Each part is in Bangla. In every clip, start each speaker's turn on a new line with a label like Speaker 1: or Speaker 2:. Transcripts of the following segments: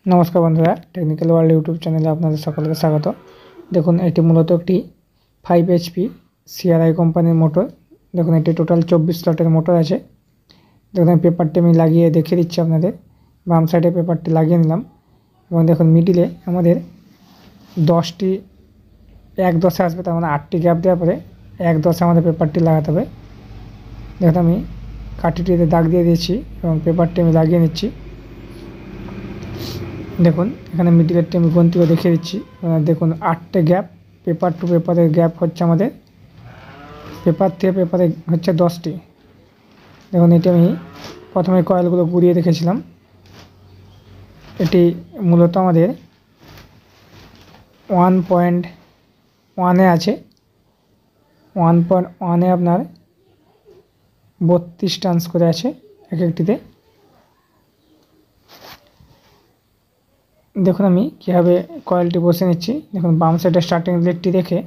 Speaker 1: নমস্কার বন্ধুরা, টেকনিক্যাল ওয়ার্ল্ড ইউটিউব চ্যানেলে আপনাদের সকলকে স্বাগত। দেখুন, এটি মূলত একটি 5 HP CRI কোম্পানির মোটর। দেখুন, এটি টোটাল 24 স্লটের মোটর আছে। দেখুন, পেপারটি আমি লাগিয়ে দেখিয়ে দিচ্ছি আপনাদের। বাম সাইডে পেপারটি লাগিয়ে নিলাম এবং দেখুন মিডিলে আমাদের 10টি 1-10 আসবে, তার মানে 8টি গ্যাপ দেওয়ার পরে 1-10 আমাদের পেপারটি লাগাতে হবে। দেখুন, আমি কাঠিটিতে দাগ দিয়ে দিয়েছি এবং পেপারটি আমি লাগিয়ে নিচ্ছি। দেখুন, এখানে মিডিলেরটি আমি গন্তি করে দেখিয়ে দিচ্ছি। দেখুন, 8টে গ্যাপ, পেপার টু পেপারের গ্যাপ হচ্ছে আমাদের, পেপার থেকে পেপারে হচ্ছে 10টি। দেখুন, এটি আমি প্রথমে কয়েলগুলো ঘুরিয়ে রেখেছিলাম। এটি মূলত আমাদের 1.1-এ আছে। 1.1-এ আপনার 32 টার্নস করে আছে এক একটিতে। দেখুন, আমি কীভাবে কয়েলটি বসে নিচ্ছি। দেখুন, বাম সাইডে স্টার্টিং লিডটি রেখে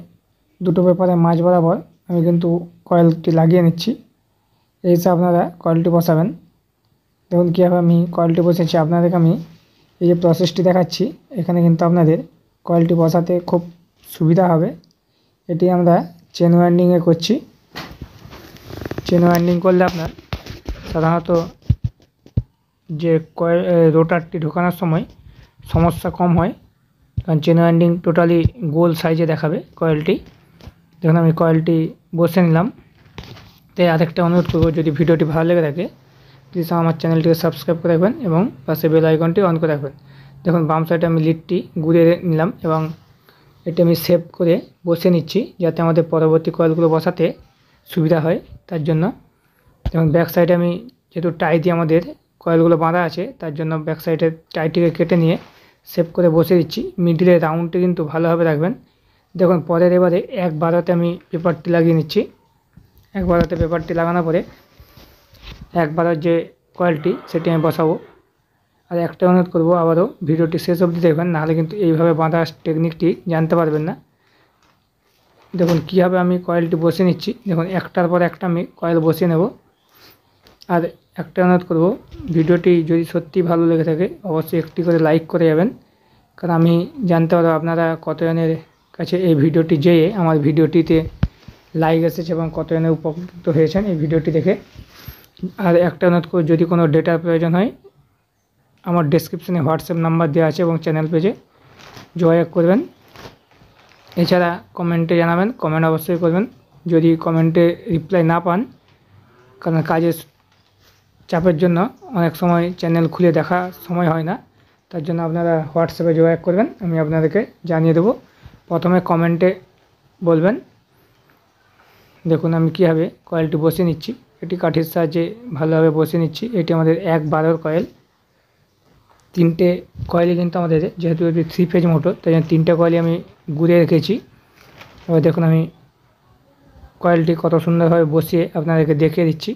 Speaker 1: দুটো পেপারের মাঝ বরাবর আমি কিন্তু কয়েলটি লাগিয়ে নিচ্ছি। এই হিসাবে আপনারা কয়েলটি বসাবেন। দেখুন কীভাবে আমি কয়েলটি বসেছি, আপনাদেরকে আমি এই যে প্রসেসটি দেখাচ্ছি, এখানে কিন্তু আপনাদের কয়েলটি বসাতে খুব সুবিধা হবে। এটি আমরা চেন ওয়াইন্ডিংয়ে করছি। চেন ওয়াইন্ডিং করলে আপনার সাধারণত যে রোটারটি ঢোকানোর সময় সমস্যা কম হয়, কারণ চেন ওয়াইন্ডিং টোটালি গোল সাইজে দেখাবে কয়েলটি। দেখুন, আমি কয়েলটি বসে নিলাম। তাই আরেকটা অনুরোধ করবো, যদি ভিডিওটি ভালো লেগে থাকে প্লিজ আমার চ্যানেলটিকে সাবস্ক্রাইব করে রাখবেন এবং পাশে বেল আইকনটি অন করে রাখবেন। দেখুন, বাম সাইডে আমি লিডটি ঘুরিয়ে নিলাম এবং এটি আমি সেভ করে বসে নিচ্ছি, যাতে আমাদের পরবর্তী কয়েলগুলো বসাতে সুবিধা হয় তার জন্য। এবং ব্যাক সাইডে আমি যেহেতু টাই দিয়ে আমাদের কয়েলগুলো বাঁধা আছে, তার জন্য ব্যাক সাইডের টাইটিকে কেটে নিয়ে সেভ করে বসে দিচ্ছি। মিডিলের রাউন্ডটি কিন্তু ভালোভাবে রাখবেন। দেখুন, পরের এবারে 1/12-তে আমি পেপারটি লাগিয়ে নিচ্ছি। 1/12-তে পেপারটি লাগানোর পরে 1/12 যে কয়েলটি সেটি আমি বসাবো। আর একটা অনুরোধ করবো, আবারও ভিডিওটি শেষ অবধি দেখবেন, নাহলে কিন্তু এইভাবে বাঁধা টেকনিকটি জানতে পারবেন না। দেখুন কীভাবে আমি কয়েলটি বসিয়ে নিচ্ছি। দেখুন, একটার পর একটা আমি কয়েল বসিয়ে নেব। আর একটা অনুরোধ করবো, ভিডিওটি যদি সত্যি ভালো লেগে থাকে অবশ্যই একটি করে লাইক করে যাবেন, কারণ আমি জানতে পারবো আপনারা কতজনের কাছে এই ভিডিওটি যেয়ে আমার ভিডিওটিতে লাইক এসেছে এবং কতজনের উপকৃত হয়েছেন এই ভিডিওটি দেখে। আর একটা অনুরোধ করবো, যদি কোনো ডেটার প্রয়োজন হয় আমার ডেসক্রিপশনে হোয়াটসঅ্যাপ নাম্বার দেওয়া আছে এবং চ্যানেল পেজে যোগাযোগ করবেন। এছাড়া কমেন্টে জানাবেন, কমেন্ট অবশ্যই করবেন। যদি কমেন্টে রিপ্লাই না পান, কারণ কাজের চাপের জন্য অনেক সময় চ্যানেল খুলে দেখা সময় হয় না, তার জন্য আপনারা হোয়াটসঅ্যাপে যোগাযোগ করবেন, আমি আপনাদেরকে জানিয়ে দেবো। প্রথমে কমেন্টে বলবেন। দেখুন, আমি কীভাবে কয়েলটি বসিয়ে নিচ্ছি। এটি কাঠির সাহায্যে ভালোভাবে বসিয়ে নিচ্ছি। এটি আমাদের 1/12 কয়েল। 3টে কয়েলই কিন্তু আমাদের, যেহেতু এটি 3 ফেজ মোটর, তাই জন্য 3টে কয়েলই আমি ঘুরিয়ে রেখেছি। এবার দেখুন, আমি কয়েলটি কত সুন্দরভাবে বসিয়ে আপনাদেরকে দেখিয়ে দিচ্ছি।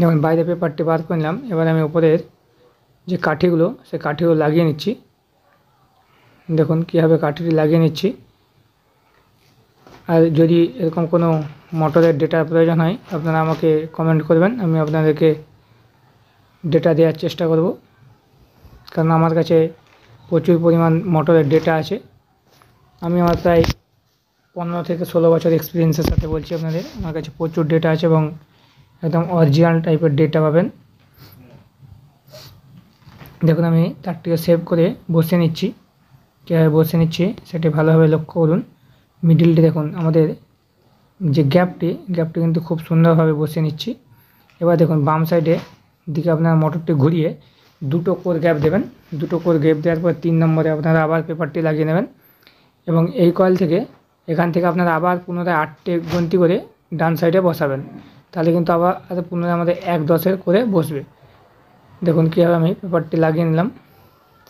Speaker 1: যেমন বাইরে পেপারটি বার করে নিলাম, এবার আমি উপরের যে কাঠিগুলো সে কাঠিগুলো লাগিয়ে নিচ্ছি। দেখুন কীভাবে কাঠিটি লাগিয়ে নিচ্ছি। আর যদি এরকম কোনো মোটরের ডেটার প্রয়োজন হয় আপনারা আমাকে কমেন্ট করবেন, আমি আপনাদেরকে ডেটা দেওয়ার চেষ্টা করব, কারণ আমার কাছে প্রচুর পরিমাণ মোটরের ডেটা আছে। আমি আমার প্রায় 15 থেকে 16 বছর এক্সপিরিয়েন্সের সাথে বলছি আপনাদের, আমার কাছে প্রচুর ডেটা আছে এবং একদম অরিজিনাল টাইপের ডেটা পাবেন। দেখুন, আমি তারটিকে সেভ করে বসে নিচ্ছি। কীভাবে বসে নিচ্ছি সেটি ভালোভাবে লক্ষ্য করুন। মিডিলটি দেখুন, আমাদের যে গ্যাপটি কিন্তু খুব সুন্দরভাবে বসে নিচ্ছি। এবার দেখুন, বাম সাইডে দিকে আপনার মোটরটি ঘুরিয়ে 2টো কোর গ্যাপ দেবেন। 2টো কোর গ্যাপ দেওয়ার পর 3 নম্বরে আপনারা আবার পেপারটি লাগিয়ে নেবেন এবং এই কয়েল থেকে এখান থেকে আপনারা আবার পুনরায় 8টে গন্তি করে ডান সাইডে বসাবেন। তাহলে কিন্তু আবার পুনরায় আমাদের 1-10 করে বসবে। দেখুন কীভাবে আমি পেপারটি লাগিয়ে নিলাম,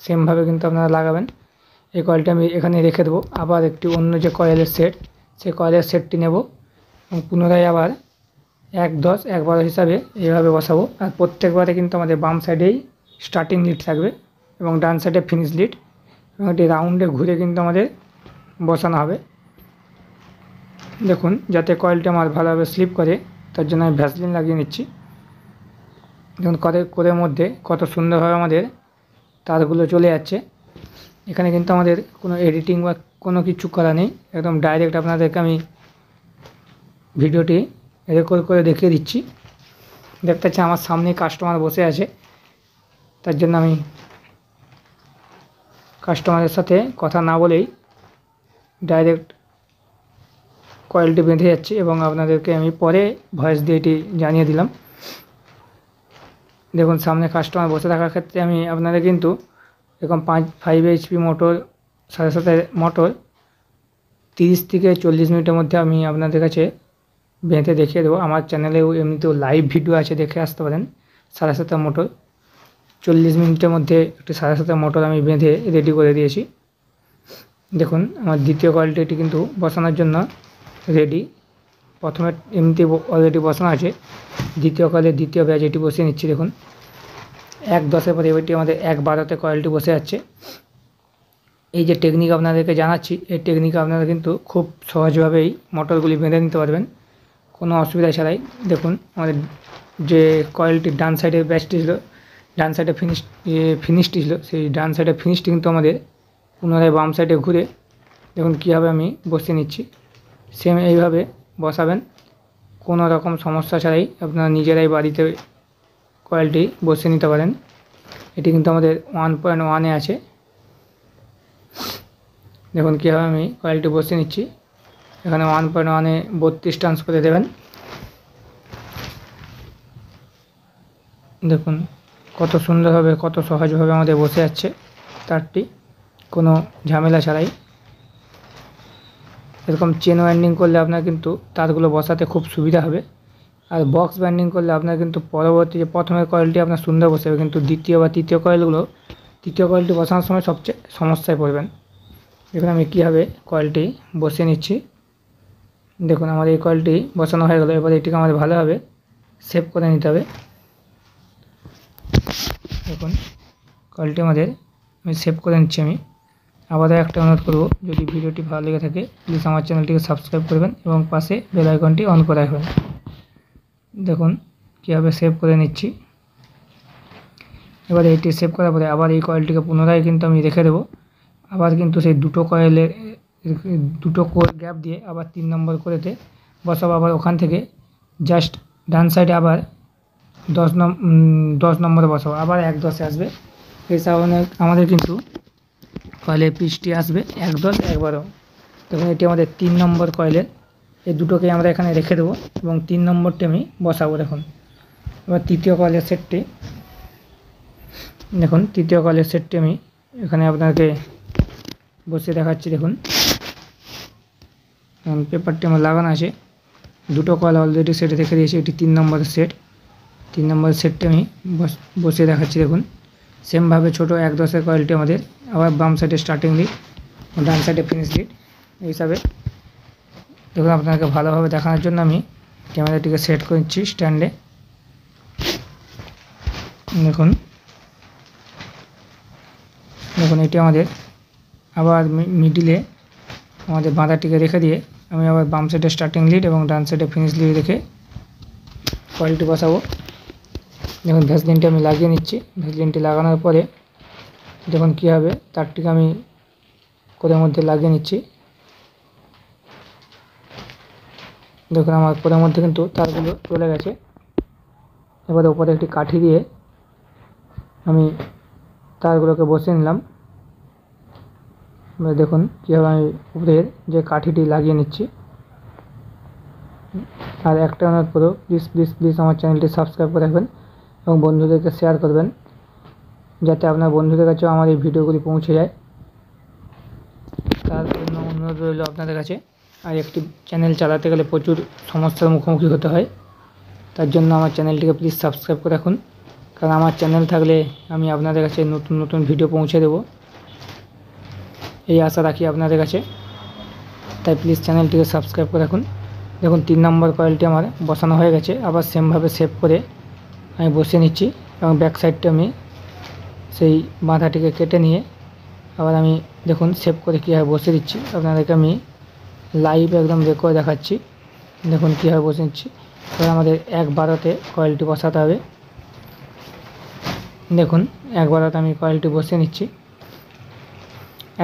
Speaker 1: সেমভাবে কিন্তু আপনারা লাগাবেন। এই কয়েলটি আমি এখানে রেখে দেবো। আবার একটি অন্য যে কয়েলের সেট, সেই কয়েলের সেটটি নেব এবং পুনরায় আবার 1-10 1/12 হিসাবে এইভাবে বসাবো। আর প্রত্যেকবারে কিন্তু আমাদের বাম সাইডেই স্টার্টিং লিড থাকবে এবং ডান সাইডে ফিনিশ লিড, এবং এটি রাউন্ডে ঘুরে কিন্তু আমাদের বসানো হবে। দেখুন, যাতে কয়েলটি আমার ভালোভাবে স্লিপ করে তার জন্য আমি ভ্যাসলিন লাগিয়ে নিচ্ছি। দেখুন কোরের মধ্যে কত সুন্দরভাবে আমাদের তারগুলো চলে যাচ্ছে। এখানে কিন্তু আমাদের কোনো এডিটিং বা কোনো কিছু করা নেই, একদম ডাইরেক্ট আপনাদেরকে আমি ভিডিওটি রেকর্ড করে দেখিয়ে দিচ্ছি। দেখতে পাচ্ছি আমার সামনে কাস্টমার বসে আছে, তার জন্য আমি কাস্টমারের সাথে কথা না বলেই ডাইরেক্ট কয়েলটি বেঁধে যাচ্ছি এবং আপনাদেরকে আমি পরে ভয়েস দিয়ে এটি জানিয়ে দিলাম। দেখুন সামনে কাস্টমার বসে থাকার ক্ষেত্রে আমি আপনাদের কিন্তু এরকম 5 HP মোটর 7.5 মোটর 30 থেকে 40 মিনিটের মধ্যে আমি আপনাদের কাছে বেঁধে দেখিয়ে দেবো। আমার চ্যানেলেও এমনিতেও লাইভ ভিডিও আছে, দেখে আসতে পারেন। 7.5 মোটর 40 মিনিটের মধ্যে একটি 7.5 মোটর আমি বেঁধে রেডি করে দিয়েছি। দেখুন আমার দ্বিতীয় কয়েলটি এটি কিন্তু বসানোর জন্য রেডি। প্রথমে এমনিতে অলরেডি বসানো আছে, দ্বিতীয় কয়েলের দ্বিতীয় ব্যাচ এটি বসিয়ে নিচ্ছি। দেখুন 1.10 পরে এটি আমাদের 1.12 কয়েলটি বসে যাচ্ছে। এই যে টেকনিক আপনাদেরকে জানাচ্ছি, এই টেকনিকে আপনারা কিন্তু খুব সহজভাবেই মোটরগুলি বেঁধে নিতে পারবেন কোনো অসুবিধা ছাড়াই। দেখুন আমাদের যে কয়েলটির ডান সাইডে ব্যাচটি ছিল, ডান সাইডে ফিনিশটি ছিল, সেই ডান সাইডে ফিনিশটি কিন্তু আমাদের পুনরায় বাম সাইডে ঘুরে দেখুন কীভাবে আমি বসিয়ে নিচ্ছি। সেম এইভাবে বসাবেন, কোনো রকম সমস্যা ছাড়াই আপনারা নিজেরাই বাড়িতে কয়েলটি বসিয়ে নিতে পারেন। এটি কিন্তু আমাদের 1.1-এ আছে। দেখুন কীভাবে আমি কয়েলটি বসিয়ে নিচ্ছি। এখানে 1.1-এ 32 টার্নস করে দেবেন। দেখুন কত সুন্দরভাবে, কত সহজভাবে আমাদের বসে যাচ্ছে তারটি, কোনো ঝামেলা ছাড়াই। এরকম চেন ওয়াইন্ডিং করলে আপনার কিন্তু তারগুলো বসাতে খুব সুবিধা হবে। আর বক্স ব্যান্ডিং করলে আপনার কিন্তু পরবর্তী যে প্রথমের কয়েলটি আপনার সুন্দর বসে যাবে, কিন্তু দ্বিতীয় বা তৃতীয় কয়েলটি বসানোর সময় সবচেয়ে সমস্যায় পড়বেন। দেখুন আমি কীভাবে কয়েলটি বসিয়ে নিচ্ছি। দেখুন আমার এই কয়েলটি বসানো হয়ে গেল। এবার এটিকে আমাদের ভালোভাবে সেভ করে নিতে হবে। দেখুন কয়েলটি আমাদের আমি সেভ করে নিচ্ছি। আমি আবারও একটা অনুরোধ করব, যদি ভিডিওটি ভালো লেগে থাকে প্লিজ আমার চ্যানেলটিকে সাবস্ক্রাইব করবেন এবং পাশে বেল আইকনটি অন করে রাখবেন। দেখুন কীভাবে সেভ করে নিচ্ছি। এবার এইটি সেভ করার পরে আবার এই কয়েলটিকে পুনরায় কিন্তু আমি রেখে দেবো। আবার কিন্তু সেই দুটো কয়েলের দুটো গ্যাপ দিয়ে আবার 3 নম্বর করেতে বসাবো। আবার ওখান থেকে জাস্ট ডান সাইডে আবার 10 নম্বরে বসাবো, আবার 1.10-এ আসবে। এই সামনে আমাদের কিন্তু কয়েলের পিচটি আসবে 1.10, 1.12। দেখুন এটি আমাদের 3 নম্বর কয়েলের। এই দুটোকে আমরা এখানে রেখে দেবো এবং 3 নম্বরটি আমি বসাবো। দেখুন এবার তৃতীয় কয়েলের সেটটি, দেখুন তৃতীয় কয়েলের সেটটি আমি এখানে আপনাকে বসিয়ে দেখাচ্ছি। দেখুন পেপারটি আমার লাগানো আছে, দুটো কয়েল অলরেডি সেটে রেখে দিয়েছি। এটি 3 নম্বরের সেট। 3 নম্বরের সেটটি আমি বসিয়ে দেখাচ্ছি। দেখুন সেমভাবে ছোটো 1.10-এর কয়েলটি আমাদের আবার বাম সাইডে স্টার্টিং লিড, ডান সাইডে ফিনিশ লিড এই হিসাবে। দেখুন আপনাকে ভালোভাবে দেখানোর জন্য আমি ক্যামেরাটিকে সেট করে নিচ্ছি স্ট্যান্ডে। দেখুন দেখুন এটি আমাদের আবার মিডিলে আমাদের বাঁধাটিকে রেখে দিয়ে আমি আবার বাম সাইডে স্টার্টিং লিড এবং ডান সাইডে ফিনিশ লিড রেখে কয়েলটি বসাবো। দেখুন ভ্যাসলিনটি আমি লাগিয়ে নিচ্ছি। ভ্যাসলিনটি লাগানোর পরে দেখুন কীভাবে তারটিকে আমি কোরের মধ্যে লাগিয়ে নিচ্ছি। দেখুন আমার কোরের মধ্যে কিন্তু তারগুলো চলে গেছে। এবারে উপরে একটি কাঠি দিয়ে আমি তারগুলোকে বসিয়ে নিলাম। দেখুন কীভাবে আমি উপরের যে কাঠিটি লাগিয়ে নিচ্ছি। আর একটা অনুরোধ করব, প্লিজ প্লিজ প্লিজ আমার চ্যানেলটি সাবস্ক্রাইব করে রাখবেন এবং বন্ধুদেরকে শেয়ার করবেন, যাতে আপনার বন্ধুদের কাছেও আমার এই ভিডিওগুলি পৌঁছে যায়। তার জন্য অনুরোধ রইল আপনাদের কাছে। আর একটি চ্যানেল চালাতে গেলে প্রচুর সমস্যার মুখোমুখি হতে হয়, তার জন্য আমার চ্যানেলটিকে প্লিজ সাবস্ক্রাইব করে রাখুন। কারণ আমার চ্যানেল থাকলে আমি আপনাদের কাছে নতুন নতুন ভিডিও পৌঁছে দেব, এই আশা রাখি আপনাদের কাছে। তাই প্লিজ চ্যানেলটিকে সাবস্ক্রাইব করে রাখুন। দেখুন 3 নম্বর কয়েলটি আমার বসানো হয়ে গেছে। আবার সেমভাবে সেভ করে আমি বসিয়ে নিচ্ছি এবং ব্যাক সাইডটা আমি সেই বাঁধাটিকে কেটে নিয়ে আবার আমি দেখুন সেভ করে কীভাবে বসিয়ে দিচ্ছি আপনাদেরকে আমি লাইভ একদম রেকর্ড দেখাচ্ছি। দেখুন কীভাবে বসিয়ে নিচ্ছি। এবার আমাদের 1.12-তে কয়েলটি বসাতে হবে। দেখুন একবারত আমি কয়েলটি বসিয়ে নিচ্ছি।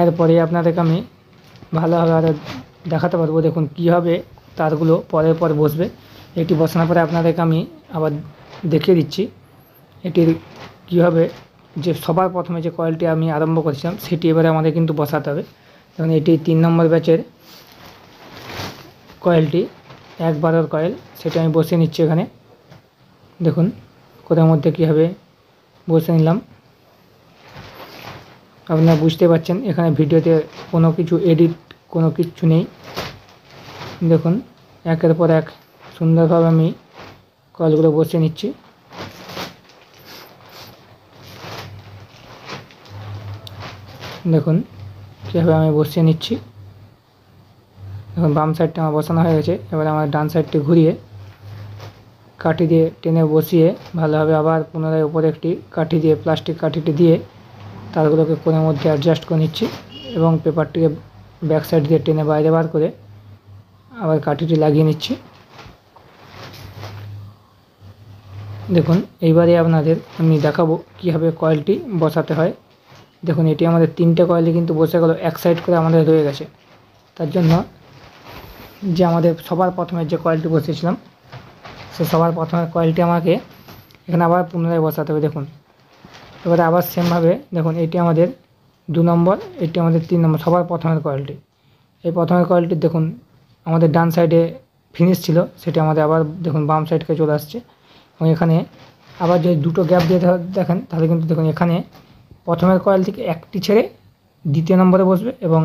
Speaker 1: এরপরে আপনাদেরকে আমি ভালোভাবে আরও দেখাতে পারবো। দেখুন কীভাবে তারগুলো পরের পর বসবে। এটি বসানোর পরে আপনাদেরকে আমি আবার দেখিয়ে দিচ্ছি এটির কীভাবে যে সবার প্রথমে যে কয়েলটি আমি আরম্ভ করেছিলাম সেটি এবারে আমাদের কিন্তু বসাতে হবে। দেখুন এটি 3 নম্বর ব্যাচের কয়েলটি 1/12 কয়েল, সেটা আমি বসিয়ে নিচ্ছি এখানে। দেখুন কোথার মধ্যে কীভাবে বসে নিলাম, আপনারা বুঝতে পারছেন। এখানে ভিডিওতে কোনো কিছু এডিট কোনো কিচ্ছু নেই। দেখুন একের পর এক সুন্দরভাবে আমি কয়েলগুলো বসিয়ে নিচ্ছি। দেখুন কীভাবে আমি বসিয়ে নিচ্ছি। এখন বাম সাইডটা আমার বসানো হয়ে গেছে। এবার আমার ডান সাইডটি ঘুরিয়ে কাঠি দিয়ে টেনে বসিয়ে ভালোভাবে আবার পুনরায় উপরে একটি কাঠি দিয়ে প্লাস্টিক কাঠিটি দিয়ে তারগুলোকে কোণের মধ্যে অ্যাডজাস্ট করে নিচ্ছি এবং পেপারটিকে ব্যাক সাইড দিয়ে টেনে বাইরে বার করে আবার কাঠিটি লাগিয়ে নিচ্ছি। দেখুন এইবারে আপনাদের আমি দেখাবো কীভাবে কয়েলটি বসাতে হয়। দেখুন এটি আমাদের 3টে কয়েলই কিন্তু বসে গেল, এক সাইড করে আমাদের রয়ে গেছে। তার জন্য যে আমাদের সবার প্রথমে যে কয়েলটি বসিয়েছিলাম সে সবার প্রথমের কয়েলটি আমাকে এখানে আবার পুনরায় বসাতে হবে। দেখুন এবারে আবার সেমভাবে দেখুন এটি আমাদের 2 নম্বর, এটি আমাদের 3 নম্বর, সবার প্রথমের কয়েলটি। এই প্রথমের কয়েলটি দেখুন আমাদের ডান সাইডে ফিনিশ ছিল, সেটি আমাদের আবার দেখুন বাম সাইডকে চলে আসছে। এবং এখানে আবার যদি দুটো গ্যাপ দিয়ে দেখেন তাহলে কিন্তু দেখুন এখানে প্রথমের কয়েল থেকে একটি ছেড়ে 2য় নম্বরে বসবে এবং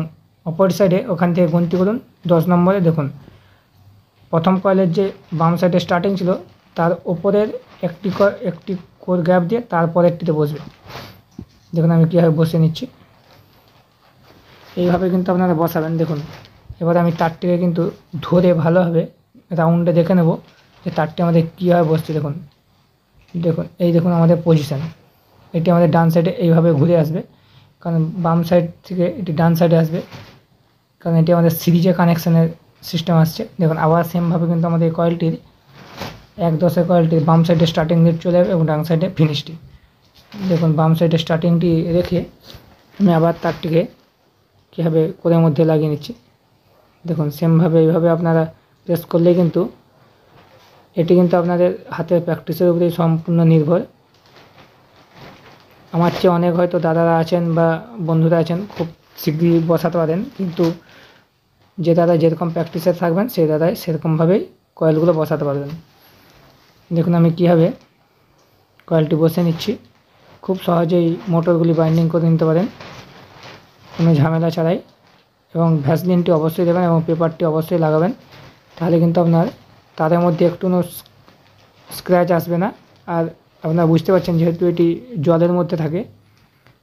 Speaker 1: অপর সাইডে ওখান থেকে গণতি করুন 10 নম্বরে। দেখুন প্রথম কয়েলের যে বাম সাইডে স্টার্টিং ছিল তার ওপরের একটি কোর গ্যাপ দিয়ে তারপর একটিতে বসবে। দেখুন আমি কীভাবে বসিয়ে নিচ্ছি, এইভাবে কিন্তু আপনারা বসাবেন। দেখুন এবারে আমি তারটিকে কিন্তু ধরে ভালোভাবে রাউন্ডে দেখে নেব যে তারটি আমাদের কীভাবে বসছে। দেখুন দেখুন এই দেখুন আমাদের পজিশান, এটি আমাদের ডান সাইডে এইভাবে ঘুরে আসবে, কারণ বাম সাইড থেকে এটি ডান সাইডে আসবে, কারণ এটি আমাদের সিরিজে কানেকশানের সিস্টেম আসছে। দেখুন আবার সেমভাবে কিন্তু আমাদের এই কয়েলটির 1/10 কয়েলটির বাম সাইডে স্টার্টিং ডেট চলে যাবে এবং ডান সাইডে ফিনিশটি। দেখুন বাম সাইডে স্টার্টিংটি রেখে আমি আবার তারটিকে কীভাবে কোণের মধ্যে লাগিয়ে নিচ্ছি। দেখুন সেমভাবে এইভাবে আপনারা প্রেস করলেই কিন্তু এটি কিন্তু আপনাদের হাতের প্র্যাকটিসের উপরেই সম্পূর্ণ নির্ভর। আমার চেয়ে অনেক হয়তো দাদারা আছেন বা বন্ধুরা আছেন খুব শীঘ্রই বসাতে পারেন, কিন্তু যে দাদা যেরকম প্র্যাকটিসে থাকবেন সেই দাদাই সেরকমভাবেই কয়েলগুলো বসাতে পারবেন। দেখুন আমি কীভাবে কয়েলটি বসে নিচ্ছি, খুব সহজেই মোটরগুলি বাইন্ডিং করে নিতে পারেন কোনো ঝামেলা ছাড়াই। এবং ভ্যাসলিনটি অবশ্যই দেবেন এবং পেপারটি অবশ্যই লাগাবেন, তাহলে কিন্তু আপনার তারের মধ্যে একটুও স্ক্র্যাচ আসবে না। আর আপনারা বুঝতে পারছেন যেহেতু এটি জলের মধ্যে থাকে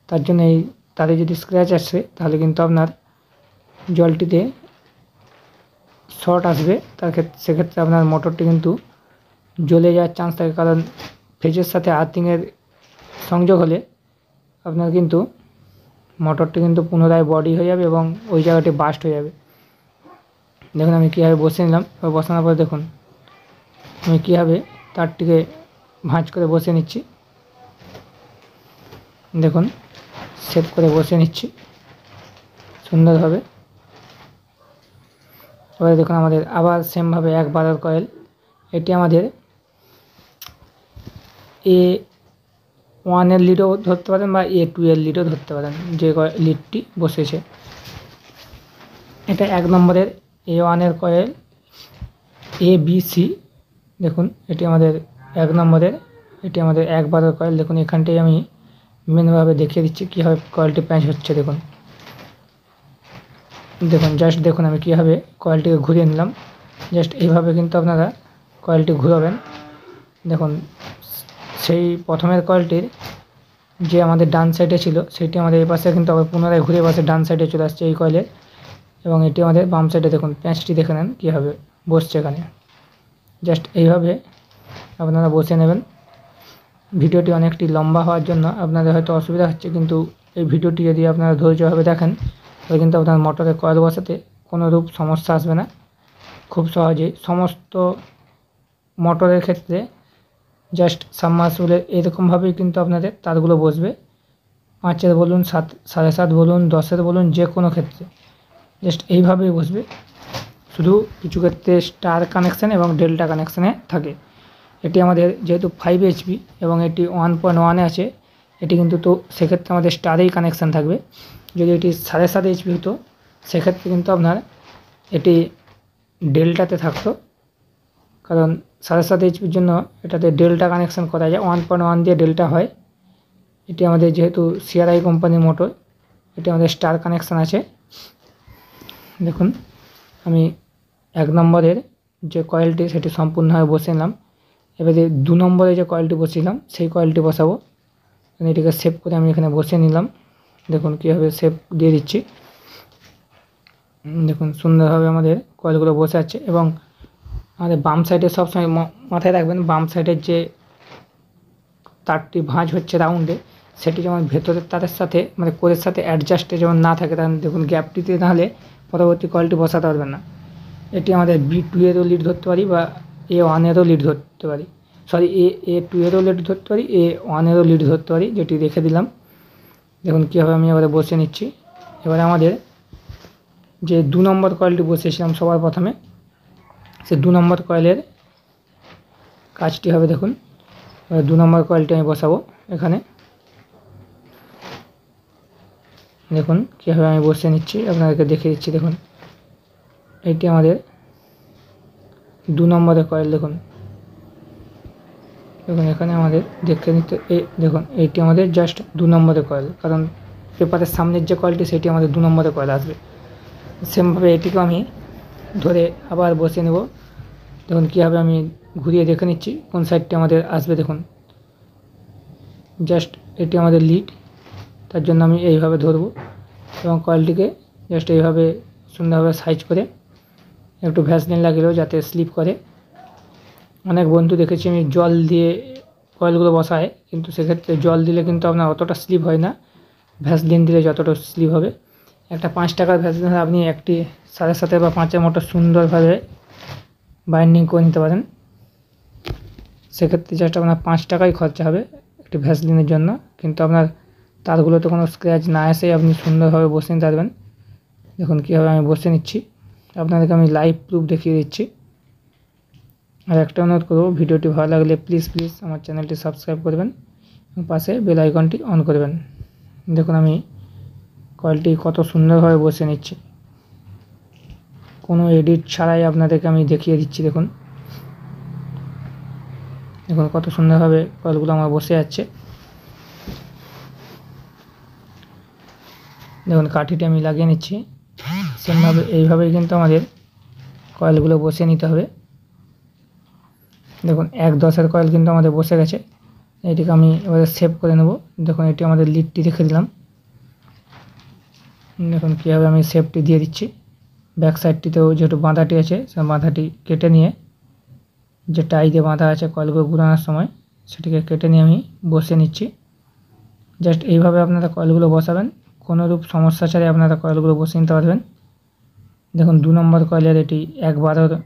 Speaker 1: তার জন্য এই তারে যদি স্ক্র্যাচ আসে তাহলে কিন্তু আপনার জলটিতে শর্ট আসবে, সেক্ষেত্রে আপনার মোটরটি কিন্তু জ্বলে যাওয়ার চান্স থাকে, কারণ ফেজের সাথে আর্থিংয়ের সংযোগ হলে আপনার কিন্তু মোটরটি কিন্তু পুনরায় বডি হয়ে যাবে এবং ওই জায়গাটি বাস্ট হয়ে যাবে। দেখুন আমি কীভাবে বসিয়ে নিলাম, বসানোর পরে দেখুন আমি কীভাবে তারটিকে ভাঁজ করে বসিয়ে নিচ্ছি। দেখুন সেট করে বসিয়ে নিচ্ছি সুন্দরভাবে। এবারে দেখুন আমাদের আবার সেমভাবে 1/12 কয়েল, এটি আমাদের A1 লিডও ধরতে পারেন বা A2 লিডও ধরতে পারেন, যে লিডটি বসেছে। এটা 1 নম্বরের A1 কয়েল ABC। দেখুন এটি আমাদের 1 নম্বরের, এটি আমাদের 1/12 কয়েল। দেখুন এখানটাই আমি মেনভাবে দেখিয়ে দিচ্ছি কীভাবে কয়েলটি প্যাঁচ হচ্ছে। দেখুন দেখুন জাস্ট দেখুন আমি কীভাবে কয়েলটিকে ঘুরিয়ে নিলাম, জাস্ট এইভাবে কিন্তু আপনারা কয়েলটি ঘুরাবেন। দেখুন সেই প্রথমের কয়েলটির যে আমাদের ডান সাইডে ছিল সেটি আমাদের এই পাশে কিন্তু আবার পুনরায় ঘুরে পাশে ডান সাইডে চলে আসছে এই কয়েলের, এবং এটি আমাদের বাম সাইডে। দেখুন প্যাঁচটি দেখে নেন কীভাবে বসছে এখানে, জাস্ট এইভাবে আপনারা বসে নেবেন। ভিডিওটি অনেকটি লম্বা হওয়ার জন্য আপনাদের হয়তো অসুবিধা হচ্ছে, কিন্তু এই ভিডিওটি যদি আপনারা ধৈর্যভাবে দেখেন তাহলে কিন্তু আপনার মোটরের কয়েল বসাতে কোনো রূপ সমস্যা আসবে না। খুব সহজেই সমস্ত মোটরের ক্ষেত্রে জাস্ট সাবমার্সিবলের এরকমভাবেই কিন্তু আপনাদের তারগুলো বসবে, 5-এর বলুন, 7, 7.5 বলুন, 10-এর বলুন, যে কোনো ক্ষেত্রে জাস্ট এইভাবেই বসবে। শুধু কিছু ক্ষেত্রে স্টার কানেকশান এবং ডেল্টা কানেকশানে থাকে। এটি আমাদের যেহেতু 5 HP এবং এটি 1.1-এ আছে, এটি কিন্তু তো সেক্ষেত্রে আমাদের স্টারেই কানেকশান থাকবে। যদি এটি 7.5 HP হতো সেক্ষেত্রে কিন্তু আপনার এটি ডেল্টাতে থাকতো, কারণ 7.5 HPর জন্য এটাতে ডেল্টা কানেকশান করা যায়, 1.1 দিয়ে ডেল্টা হয়। এটি আমাদের যেহেতু CRI কোম্পানির মোটর, এটি আমাদের স্টার কানেকশান আছে। দেখুন আমি 1 নম্বরের যে কয়েলটি সেটি সম্পূর্ণভাবে বসিয়ে নিলাম। এবারে 2 নম্বরে যে কয়েলটি বসিয়েছিলাম সেই কয়েলটি বসাবো। এটিকে সেভ করে আমি এখানে বসিয়ে নিলাম। দেখুন কীভাবে সেভ দিয়ে দিচ্ছি। দেখুন সুন্দরভাবে আমাদের কয়েলগুলো বসে আছে। এবং আমাদের বাম সাইডে সবসময় মাথায় রাখবেন, বাম সাইডের যে তারটি ভাঁজ হচ্ছে রাউন্ডে, সেটি যেমন ভেতরের তারের সাথে মানে কোরের সাথে অ্যাডজাস্টে যেমন না থাকে, তাহলে দেখুন গ্যাপটিতে নাহলে পরবর্তী কয়েলটি বসাতে পারবেন না। এটি আমাদের B2 এরও লিড ধরতে পারি বা A1 এরও লিড ধরতে পারি, সরি A2 এরও লিড ধরতে পারি, A1 এরও লিড ধরতে পারি, যেটি রেখে দিলাম। দেখুন কীভাবে আমি এবারে বসিয়ে নিচ্ছি। এবারে আমাদের যে 2 নম্বর কয়েলটি বসিয়েছিলাম সবার প্রথমে, সে 2 নম্বর কয়েলের কাজটি হবে। দেখুন 2 নম্বর কয়েলটি আমি বসাবো এখানে। দেখুন কীভাবে আমি বসিয়ে নিচ্ছি, আপনাদেরকে দেখিয়ে দিচ্ছি। দেখুন এটি আমাদের 2 নম্বরের কয়েল। দেখুন এখানে আমাদের দেখতে নিতে দেখুন এইটি আমাদের জাস্ট 2 নম্বরের কয়েল, কারণ পেপারের সামনের যে কয়েলটি সেটি আমাদের 2 নম্বরের কয়েল আসবে। সেমভাবে এটিকেও আমি ধরে আবার বসিয়ে নেব। দেখুন কীভাবে আমি ঘুরিয়ে দেখে নিচ্ছি কোন সাইডটি আমাদের আসবে। দেখুন জাস্ট এটি আমাদের লিড, তার জন্য আমি এইভাবে ধরবো এবং কয়েলটিকে জাস্ট এইভাবে সুন্দরভাবে সাইজ করে একটু ভ্যাসলিন লাগিয়েও যাতে স্লিপ করে। অনেক বন্ধু দেখেছি আমি জল দিয়ে কয়েলগুলো বসায়, কিন্তু সেক্ষেত্রে জল দিলে কিন্তু আপনার অতটা স্লিপ হয় না, ভ্যাসলিন দিলে যতটা স্লিপ হবে। একটা 5 টাকার ভ্যাসলিন আপনি একটি 7.5 বা 5-এর মোটর সুন্দরভাবে বাইন্ডিং করে নিতে পারেন। সেক্ষেত্রে জাস্ট আপনার 5 টাকাই খরচা হবে একটি ভ্যাসলিনের জন্য, কিন্তু আপনার তারগুলোতে কোনো স্ক্র্যাচ না এসেই আপনি সুন্দরভাবে বসিয়ে নিতে পারবেন। দেখুন কীভাবে আমি বসিয়ে নিচ্ছি, আপনাদেরকে আমি লাইভ প্রুফ দেখিয়ে দিচ্ছি। আর একটা অনুরোধ করবো, ভিডিওটি ভালো লাগলে প্লিজ আমার চ্যানেলটি সাবস্ক্রাইব করবেন এবং পাশে বেল আইকনটি অন করবেন। দেখুন আমি কয়েলটি কত সুন্দরভাবে বসিয়ে নিচ্ছি, কোনো এডিট ছাড়াই আপনাদেরকে আমি দেখিয়ে দিচ্ছি। দেখুন কত সুন্দরভাবে কয়েলগুলো আমার বসে যাচ্ছে। দেখুন কাঠিটি আমি লাগিয়ে নিচ্ছি। সেমভাবে এইভাবেই কিন্তু আমাদের কয়েলগুলো বসিয়ে নিতে হবে। দেখুন 1/10-এর কয়েল কিন্তু আমাদের বসে গেছে। এটিকে আমি এবারে সেভ করে নেব। দেখুন এটি আমাদের লিডটি রেখে দিলাম। দেখুন কীভাবে আমি সেভটি দিয়ে দিচ্ছি। ব্যাক সাইডটিতেও যেহেতু বাঁধাটি আছে, সে বাঁধাটি কেটে নিয়ে, যে টাই দিয়ে বাঁধা আছে কয়েলগুলো ঘুরানোর সময়, সেটিকে কেটে নিয়ে আমি বসিয়ে নিচ্ছি। জাস্ট এইভাবে আপনারা কয়েলগুলো বসাবেন, কোনোরূপ সমস্যা ছাড়াই আপনারা কয়েলগুলো বসিয়ে নিতে পারবেন। দেখুন 2 নম্বর কয়েলের এটি 1/12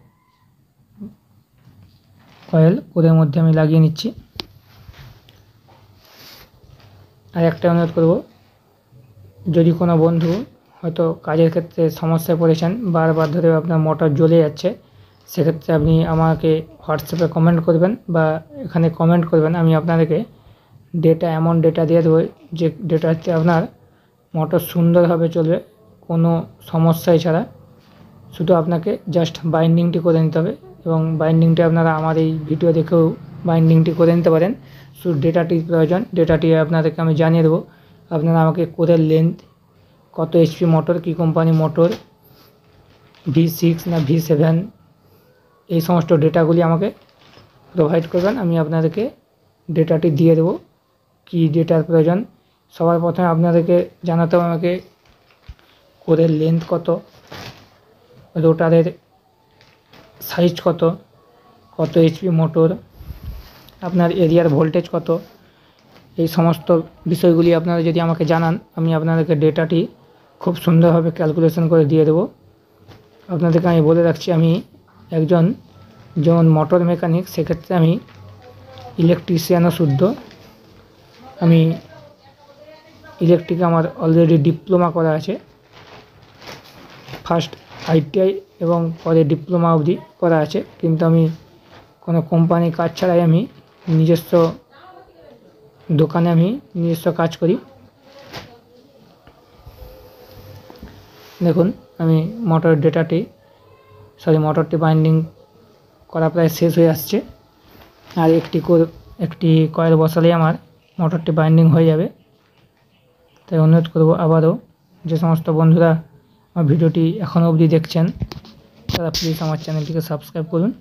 Speaker 1: কয়েল কোরের মধ্যে আমি লাগিয়ে নিচ্ছি। আর একটা অনুরোধ করব, যদি কোনো বন্ধু হয়তো কাজের ক্ষেত্রে সমস্যায় পড়েছেন, বারবার ধরে আপনার মোটর জ্বলে যাচ্ছে, সেক্ষেত্রে আপনি আমাকে হোয়াটসঅ্যাপে কমেন্ট করবেন বা এখানে কমেন্ট করবেন। আমি আপনাদেরকে এমন ডেটা দিয়ে দেবো যে ডেটাতে আপনার মোটর সুন্দরভাবে চলবে, কোনো সমস্যাই ছাড়া। শুধু আপনাকে জাস্ট বাইন্ডিংটি করে নিতে হবে, এবং বাইন্ডিংটি আপনারা আমার এই ভিডিও দেখেও বাইন্ডিংটি করে নিতে পারেন। শুধু ডেটাটির প্রয়োজন, ডেটাটি আপনাদেরকে আমি জানিয়ে দেবো। আপনারা আমাকে কোরের লেন্থ, কত HP মোটর, কী কোম্পানি মোটর, V6 না V7, এই সমস্ত ডেটাগুলি আমাকে প্রোভাইড করবেন। আমি আপনাদেরকে ডেটাটি দিয়ে দেবো কী ডেটার প্রয়োজন। সবার প্রথমে আপনাদেরকে জানাতে হবে আমাকে কোরের লেন্থ কত, রোটারের সাইজ কত, কত HP মোটর, আপনার এরিয়ার ভোল্টেজ কত, এই সমস্ত বিষয়গুলি আপনারা যদি আমাকে জানান, আমি আপনাদেরকে ডেটাটি খুব সুন্দরভাবে ক্যালকুলেশন করে দিয়ে দেবো। আপনাদেরকে আমি বলে রাখছি, আমি একজন যেমন মোটর মেকানিক, সেক্ষেত্রে আমি ইলেকট্রিশিয়ানও শুদ্ধ। আমি ইলেকট্রিকে আমার অলরেডি ডিপ্লোমা করা আছে, ফার্স্ট ITI এবং পরে ডিপ্লোমা অবধি করা আছে, কিন্তু আমি কোনো কোম্পানি কাজ ছাড়াই আমি নিজস্ব দোকানে আমি নিজস্ব কাজ করি। দেখুন আমি মোটরটি বাইন্ডিং করা প্রায় শেষ হয়ে আসছে, আর একটি কয়েল বসালেই আমার মোটরটি বাইন্ডিং হয়ে যাবে। তাই অনুরোধ করব আবারও, যে সমস্ত বন্ধুরা আমার ভিডিওটি এখনও অবধি দেখছেন তারা প্লিজ আমার চ্যানেলটিকে সাবস্ক্রাইব করুন,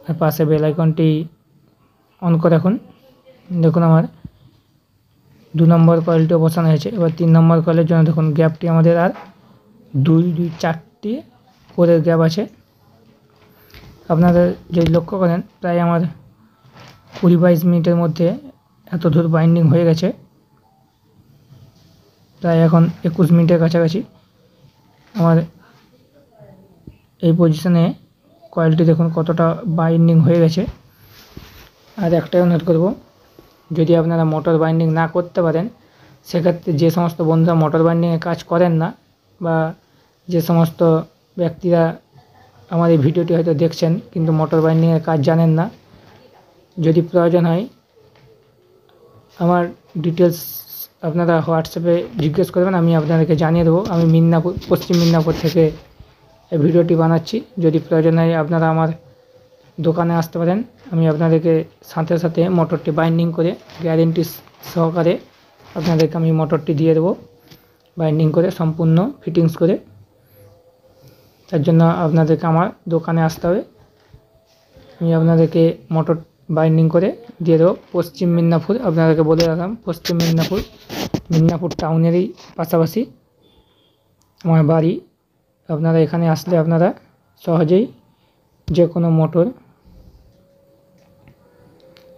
Speaker 1: আর পাশে বেল আইকনটি অন করে রাখুন। দেখুন আমার 2 নম্বর কয়েলটিও বসানো হয়েছে। এবার 3 নম্বর কয়েলের জন্য দেখুন গ্যাপটি আমাদের আর 4টি করে গ্যাপ আছে। আপনারা যদি লক্ষ্য করেন প্রায় আমার 20-22 মিনিটের মধ্যে এত দূর বাইন্ডিং হয়ে গেছে, প্রায় এখন 21 মিনিটের কাছাকাছি আমার এই পজিশনে কয়েলটি দেখুন কতটা বাইন্ডিং হয়ে গেছে। আর একটাই অনুরোধ করব, যদি আপনারা মোটর বাইন্ডিং না করতে পারেন, সেক্ষেত্রে যে সমস্ত বন্ধুরা মোটর বাইন্ডিংয়ে কাজ করেন না, বা যে সমস্ত ব্যক্তিরা আমার এই ভিডিওটি হয়তো দেখছেন কিন্তু মোটর বাইন্ডিংয়ের কাজ জানেন না, যদি প্রয়োজন হয় আমার ডিটেলস আপনারা হোয়াটসঅ্যাপে জিজ্ঞেস করবেন, আমি আপনাদেরকে জানিয়ে দেবো। আমি পশ্চিম মিদনাপুর থেকে এই ভিডিওটি বানাচ্ছি। যদি প্রয়োজন হয় আপনারা আমার দোকানে আসতে পারেন, আমি আপনাদেরকে সাথে সাথে মোটরটি বাইন্ডিং করে গ্যারেন্টি সহকারে আপনাদেরকে আমি মোটরটি দিয়ে দেবো, বাইন্ডিং করে সম্পূর্ণ ফিটিংস করে। তার জন্য আপনাদেরকে আমার দোকানে আসতে হবে, আমি আপনাদেরকে মোটর বাইন্ডিং করে দিয়ে দেবো। পশ্চিম মিদনাপুর, আপনাদেরকে বলে রাখলাম পশ্চিম মিদনাপুর টাউনেরই পাশাপাশি আমার বাড়ি। আপনারা এখানে আসলে আপনারা সহজেই যে কোনো মোটর,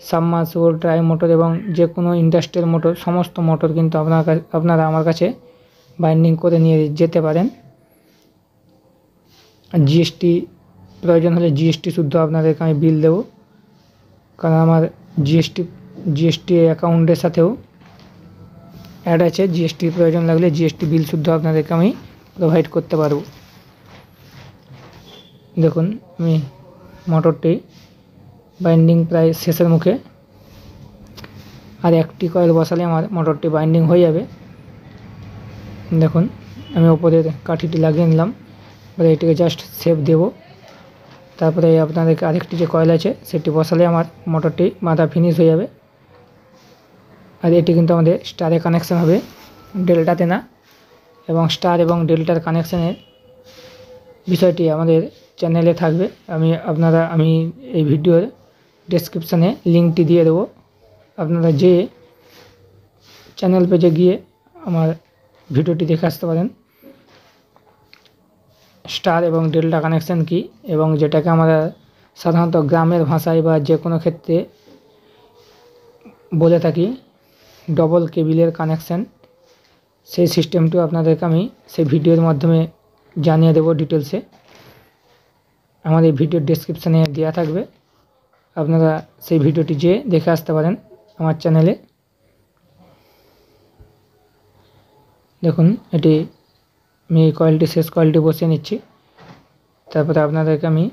Speaker 1: সাবমার্সিবল, ট্রাই মোটর এবং যে কোনো ইন্ডাস্ট্রিয়াল মোটর, সমস্ত মোটর কিন্তু আপনারা আমার কাছে বাইন্ডিং করে নিয়ে যেতে পারেন। আর জিএসটি প্রয়োজন হলে জিএসটি শুদ্ধ আপনাদেরকে আমি বিল দেবো, কারণ আমার জিএসটি অ্যাকাউন্টের সাথেও অ্যাড আছে। জিএসটি প্রয়োজন লাগলে জিএসটি বিল শুদ্ধ আপনাদেরকে আমি প্রোভাইড করতে পারবো। দেখুন আমি মোটরটি বাইন্ডিং প্রায় শেষের মুখে, আর একটি কয়েল বসালে আমার মোটরটি বাইন্ডিং হয়ে যাবে। দেখুন আমি ওপরের কাঠিটি লাগিয়ে নিলাম, এবার এটিকে জাস্ট শেপ দেব। তারপরে আপনাদেরকে আরেকটি যে কয়েল আছে সেটি বসালে আমার মোটরটি বাঁধা ফিনিশ হয়ে যাবে। আর এটি কিন্তু আমাদের স্টারে কানেকশান হবে, ডেল্টাতে না। এবং স্টার এবং ডেল্টার কানেকশানের বিষয়টি আমাদের চ্যানেলে থাকবে। আমি এই ভিডিওর ডেসক্রিপশানে লিঙ্কটি দিয়ে দেবো, আপনারা যে চ্যানেল পেজে গিয়ে আমার ভিডিওটি দেখে আসতে পারেন। স্টার এবং ডেল্টা কানেকশান কি, এবং যেটাকে আমরা সাধারণত গ্রামের ভাষায় বা যে কোনো ক্ষেত্রে বলে থাকি ডবল কেবিলের কানেকশান, সেই সিস্টেমটিও আপনাদেরকে আমি সেই ভিডিওর মাধ্যমে জানিয়ে দেবো ডিটেলসে। আমার এই ভিডিওর ডেসক্রিপশানে দেওয়া থাকবে, আপনারা সেই ভিডিওটি যেয়ে দেখে আসতে পারেন আমার চ্যানেলে। দেখুন এটি আমি এই শেষ কয়েলটি বসিয়ে নিচ্ছি। তারপরে আপনাদেরকে আমি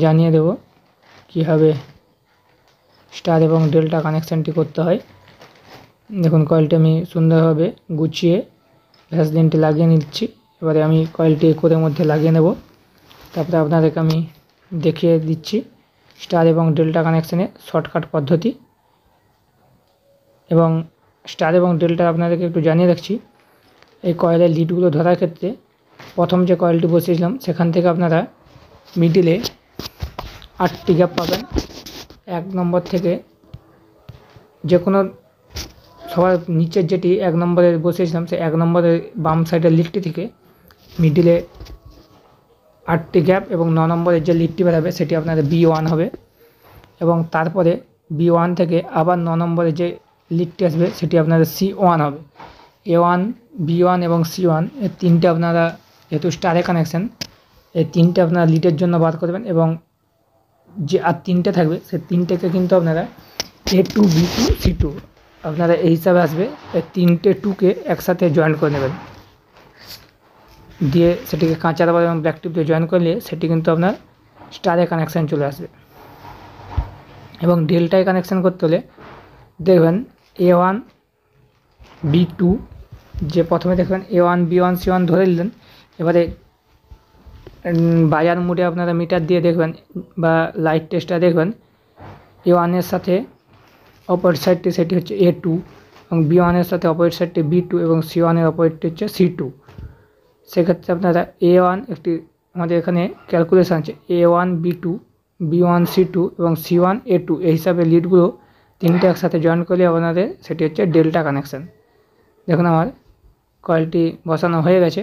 Speaker 1: জানিয়ে দেব কীভাবে স্টার এবং ডেল্টা কানেকশানটি করতে হয়। দেখুন কয়েলটি আমি সুন্দরভাবে গুছিয়ে ভ্যাসলিনটি লাগিয়ে নিচ্ছি। এবারে আমি কয়েলটি কোরের মধ্যে লাগিয়ে নেব, তারপরে আপনাদেরকে আমি দেখিয়ে দিচ্ছি স্টার এবং ডেল্টা কানেকশানের শর্টকাট পদ্ধতি। এবং স্টার এবং ডেল্টা আপনাদেরকে একটু জানিয়ে রাখছি, এই কয়েলের লিডগুলো ধরার ক্ষেত্রে প্রথম যে কয়েলটি বসিয়েছিলাম সেখান থেকে আপনারা মিডিলে 8টি গ্যাপ পাবেন। 1 নম্বর থেকে যে কোনো সবার নিচের যেটি 1 নম্বরে বসিয়েছিলাম, সেই 1 নম্বরের বাম সাইডের লিডটি থেকে মিডিলে 8টি গ্যাপ, এবং 9 নম্বরের যে লিডটি বেরাবে সেটি আপনাদের B1 হবে। এবং তারপরে B1 থেকে আবার 9 নম্বরের যে লিডটি আসবে সেটি আপনাদের C1 হবে। A1, B1 এবং C1 এই তিনটে আপনারা, যেহেতু স্টারে কানেকশান, এই তিনটে আপনারা লিডের জন্য বার করবেন। এবং যে আর তিনটে থাকবে সেই তিনটেকে কিন্তু আপনারা A2 B2 C2 আপনারা এই হিসাবে আসবে, এই তিনটে টুকে একসাথে জয়েন করে নেবেন, দিয়ে সেটিকে কাঁচা রাবার এবং ব্ল্যাক টিপ দিয়ে জয়েন করলে সেটি কিন্তু আপনার স্টারে কানেকশান চলে আসবে। এবং ডেল্টায় কানেকশান করতে হলে দেখবেন A1 B2 যে প্রথমে দেখবেন A1 B1 C1 ধরে নিলেন, এবারে বায়ার মোডে আপনারা মিটার দিয়ে দেখবেন বা লাইট টেস্টার দেখবেন A1 এর সাথে অপোজিট সাইডটি সেটি হচ্ছে A2 এবং B1 এর সাথে অপোজিট সাইডটি B2 এবং C1 এর অপোজিটটি হচ্ছে C2। সেক্ষেত্রে আপনারা A1 একটি আমাদের এখানে ক্যালকুলেশান আছে A1 B2 B1 C2 এবং C1 A2 এই হিসাবে লিডগুলো তিনটে একসাথে জয়েন করলে আপনাদের সেটি হচ্ছে ডেল্টা কানেকশান। দেখুন আমার কয়েলটি বসানো হয়ে গেছে,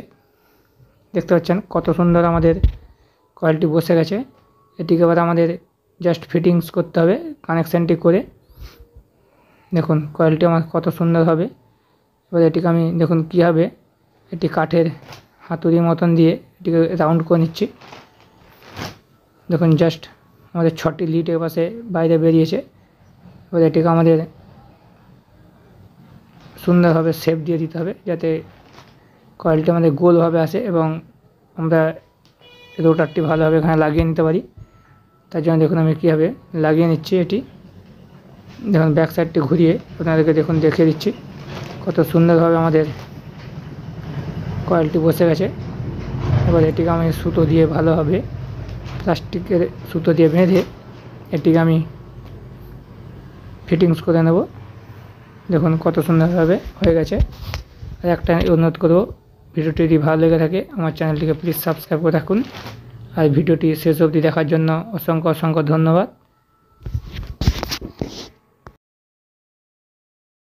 Speaker 1: দেখতে পাচ্ছেন কত সুন্দর আমাদের কয়েলটি বসে গেছে। এটিকে এবার আমাদের জাস্ট ফিটিংস করতে হবে কানেকশানটি করে। দেখুন কয়েলটি আমার কত সুন্দর হবে। এবার এটিকে আমি দেখুন কীভাবে এটি কাঠের হাতুড়ির মতন দিয়ে এটিকে রাউন্ড করে নিচ্ছি। দেখুন জাস্ট আমাদের 6টি লিড এর পাশে বাইরে বেরিয়েছে। এবার এটিকে আমাদের সুন্দরভাবে শেপ দিয়ে দিতে হবে যাতে কয়েলটি আমাদের গোলভাবে আসে এবং আমরা রোটারটি ভালোভাবে এখানে লাগিয়ে নিতে পারি। তার জন্য দেখুন আমি কীভাবে লাগিয়ে নিচ্ছি এটি। দেখুন ব্যাক সাইডটি ঘুরিয়ে আপনাদেরকে দেখুন দেখিয়ে দিচ্ছি কত সুন্দরভাবে আমাদের কয়েলটি বসে গেছে। এবার এটিকে আমি সুতো দিয়ে ভালোভাবে প্লাস্টিকের সুতো দিয়ে বেঁধে এটিকে আমি ফিটিংস করে নেব। দেখুন কত সুন্দরভাবে হয়ে গেছে। আর একটা অনুরোধ করব, ভিডিওটি যদি ভালো লেগে থাকে আমার চ্যানেলটিকে প্লিজ সাবস্ক্রাইব করে রাখুন। আর ভিডিওটি শেষ অবধি দেখার জন্য অসংখ্য ধন্যবাদ।